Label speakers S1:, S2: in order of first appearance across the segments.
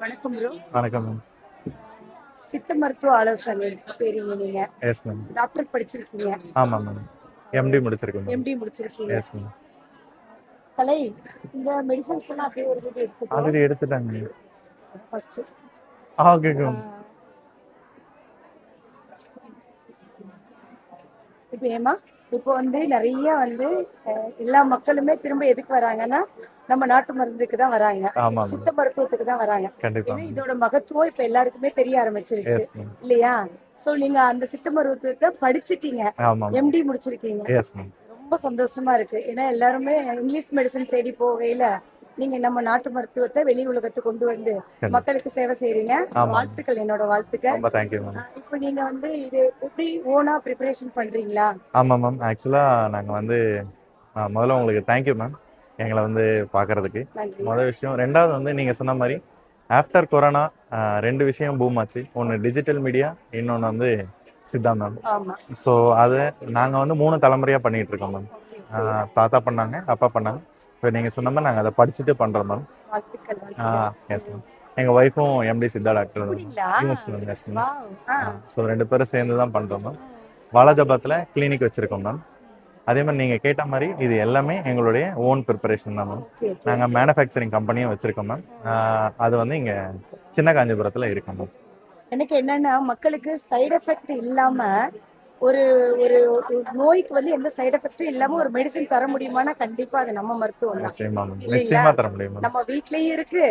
S1: வணக்கம் ப்ரோ.
S2: வணக்கம் மேம்.
S1: சித்த மருத்துவ ஆலோசனை சரிங்க. நீங்க
S2: எஸ் மேம்.
S1: டாக்டர் படிச்சிருக்கீங்க,
S2: ஆமாம் மேம். எம்டி முடிச்சிருக்கேன் மேம்.
S1: எம்டி முடிச்சிருக்கீங்க.
S2: Yes ma'am.
S1: கலை, இந்த மெடிசன்ஸ் எல்லாம் அப்படியே ஒரு இது எடுத்துக்கோ.
S2: ஆல்ரெடி எடுத்துட்டாங்க.
S1: First
S2: okay ma'am.
S1: இப்போ ஏமா இப்போ வந்து நிறைய வந்து எல்லா மக்களுமே திரும்ப எதுக்கு வராங்கன்னா நம்ம நாட்டு மருந்துக்கு தான் வராங்க,
S2: ஆமாம்
S1: சித்த
S2: மேம்.
S1: மருத்துவத்துக்கு தான் வராங்க.
S2: கண்டிப்பா
S1: ஏன்னா
S2: மேம்.
S1: இதோட மகத்துவம் இப்ப எல்லாருக்குமே தெரிய ஆரம்பிச்சிருச்சு
S2: எஸ் மேம்.
S1: இல்லையா? சோ நீங்க அந்த சித்த மருத்துவத்தை படிச்சிட்டீங்க,
S2: ஆமாம் மேம்.
S1: எம்டி முடிச்சிருக்கீங்க.
S2: Yes ma'am.
S1: ரொம்ப சந்தோஷமா இருக்கு. ஏன்னா எல்லாருமே இங்கிலீஷ் மெடிசன் தேடி போகையில நீங்க நம்ம நாட்டு மருத்துவத்தை வெளி உலகத்துக்கு கொண்டு வந்து
S2: கண்டிப்பா.
S1: மக்களுக்கு சேவை செய்றீங்க.
S2: ஆமாம்.
S1: வாழ்த்துக்கள், என்னோட வாழ்த்துக்கள்.
S2: ரொம்ப தேங்க்யூ மேம்.
S1: இப்போ நீங்க வந்து இது எப்படி ஓனா ப்ரிப்பரேஷன் பண்றீங்களா?
S2: ஆமாம் மேம். ஆக்சுவலாக நாங்கள் வந்து முதல்ல உங்களுக்கு தேங்க்யூ மேம், எங்களை வந்து பார்க்கறதுக்கு.
S1: நன்றி.
S2: முதல் விஷயம். ரெண்டாவது வந்து நீங்கள் சொன்ன மாதிரி ஆஃப்டர் கொரோனா ரெண்டு விஷயம் பூம் ஆச்சு. ஒன்று டிஜிட்டல் மீடியா, இன்னொன்று வந்து சித்தா மேம்.
S1: ஆமா.
S2: ஸோ அதை நாங்கள் வந்து 3 தலைமுறையாக பண்ணிகிட்டு இருக்கோம் மேம். தாத்தா பண்ணாங்க, அப்பா பண்ணாங்க. இப்போ நீங்கள் சொன்ன மாதிரி நாங்கள் அதை படிச்சுட்டு பண்ணுறோம் மேம்.
S1: வாழ்த்துக்கள்,
S2: எஸ் மேம். எங்கள் ஒய்ஃபும் எம்டி சித்தா டாக்டர் தான்.
S1: அப்படிங்களா?
S2: Yes ma'am. Yes ma'am.
S1: Wow.
S2: So 2 பேரும் சேர்ந்து தான் பண்ணுறோம் மேம். வாலாஜாபாத்தில் கிளினிக் வச்சுருக்கோம் மேம். அதே மாதிரி நீங்கள் கேட்ட மாதிரி இது எல்லாமே எங்களுடைய ஓன் ப்ரிப்பரேஷன் தான் மேம். நாங்கள் மேனுஃபேக்சரிங் கம்பெனியும் வச்சுருக்கோம் மேம். அது வந்து இங்கே சின்ன காஞ்சிபுரத்தில் இருக்கோம் மேம்.
S1: எனக்கு என்னன்னா மக்களுக்கு சைடு எஃபெக்ட் இல்லாம ஒரு ஒரு ஒரு நோய்க்கு வந்து எந்த சைடு எஃபெக்டும் இல்லாம ஒரு மெடிசின் தர முடியுமானா கண்டிப்பா அது நம்ம மருத்துவம் தான்
S2: நிச்சயமா மேம்.
S1: இல்லைங்களா?
S2: நிச்சயமா தர முடியும் மேம்.
S1: நம்ம வீட்லயும் இருக்கு,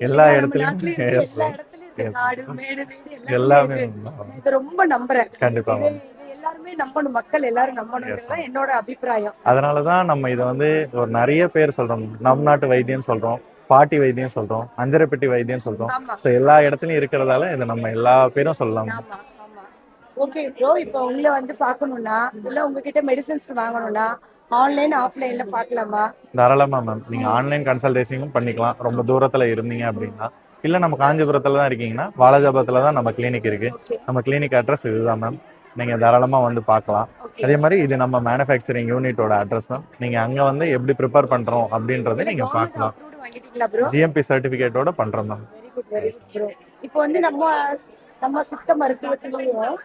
S2: எல்லா
S1: இல்லையா, நம்ம
S2: இடத்துலையும்.
S1: நாட்டிலயும் இருக்கு,
S2: எஸ்
S1: எல்லா
S2: மேம்.
S1: இடத்துலயும் இருக்கு.
S2: எஸ்
S1: காடு
S2: மேம்.
S1: மேடு வீடு எல்லாமே
S2: எல்லாமே
S1: இருக்கு.
S2: மேம்.
S1: நான் இதை ரொம்ப நம்புறேன்.
S2: கண்டிப்பா
S1: இது
S2: மேம்.
S1: இது எல்லாருமே நம்பணும், மக்கள் எல்லாரும்
S2: எஸ்
S1: நம்பணுங்கிறது
S2: மேம்.
S1: என்னோட அபிப்பிராயம்.
S2: அதனால தான் நம்ம இதை வந்து ஒரு நிறைய பேர் சொல்கிறோம். நம் நாட்டு வைத்தியம் சொல்கிறோம், பாட்டி வைத்தியம் சொல்கிறோம், அஞ்சரைப்பெட்டி வைத்தியம் சொல்கிறோம்.
S1: ஆமா
S2: ஸோ எல்லா இடத்துலையும் இருக்கிறதால இதை நம்ம எல்லா பேரும் சொல்லலாம்.
S1: ஆமா ஆமா. ஓகே ப்ரோ, இப்போ உங்களை வந்து பார்க்கணும்னா இல்ல உங்ககிட்ட மெடிசன்ஸ் வாங்கணும்னா ஆன்லைன் ஆஃப்லைன்ல பார்க்கலாமா?
S2: தாராளமாக மேம். நீங்கள் ஆன்லைன் கன்சல்டேஷனும் பண்ணிக்கலாம் ரொம்ப தூரத்தில் இருந்தீங்க அப்படின்னா. இல்லை நம்ம காஞ்சிபுரத்தில் தான் இருக்கீங்கன்னா வாலாஜாபாத்தில் தான் நம்ம கிளினிக் இருக்குது.
S1: ஓகே
S2: நம்ம கிளினிக் அட்ரஸ் இதுதான் மேம். நீங்கள் தாராளமாக வந்து பார்க்கலாம்.
S1: ஓகே.
S2: அதே மாதிரி இது நம்ம மேனுஃபேக்சரிங் யூனிட்டோட அட்ரஸ் மேம். நீங்கள் அங்கே வந்து எப்படி ப்ரிப்பேர் பண்ணுறோம் அப்படின்றத
S1: இல்ல
S2: நீங்கள்
S1: கவர்மெண்ட்
S2: பார்க்கலாம்.
S1: அப்ரூவ்ட் வாங்கிட்டீங்களா ப்ரோ?
S2: ஜிஎம்பி சர்டிஃபிகேட்டோட பண்ணுறோம் ma'am.
S1: Very good very good bro. இப்போ வந்து நம்ம நம்ம சித்த மருத்துவத்திலயும்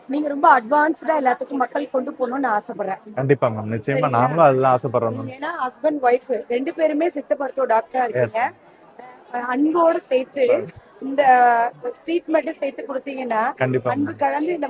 S1: நீங்க ரொம்ப அட்வான்ஸ்டா எல்லாத்துக்கும் மக்கள் கொண்டு போகணும்னு ஆசைப்படுறேன்.
S2: கண்டிப்பா மேம். நிச்சயமா
S1: சரிங்களா?
S2: நாங்களும் அதுதான் ஆசைப்படுறோம் மேம்.
S1: ஏன்னா ஹஸ்பண்ட் ஒய்ஃப் ரெண்டு பேருமே சித்த மருத்துவ டாக்டரா
S2: எஸ்
S1: இருக்கீங்க.
S2: மேம்.
S1: அன்போடு சேர்த்து இந்த ட்ரீட்மெண்ட் சேர்த்து கொடுத்தீங்கன்னா
S2: கண்டிப்பா
S1: அன்பு
S2: மேம்.
S1: கலந்து இந்த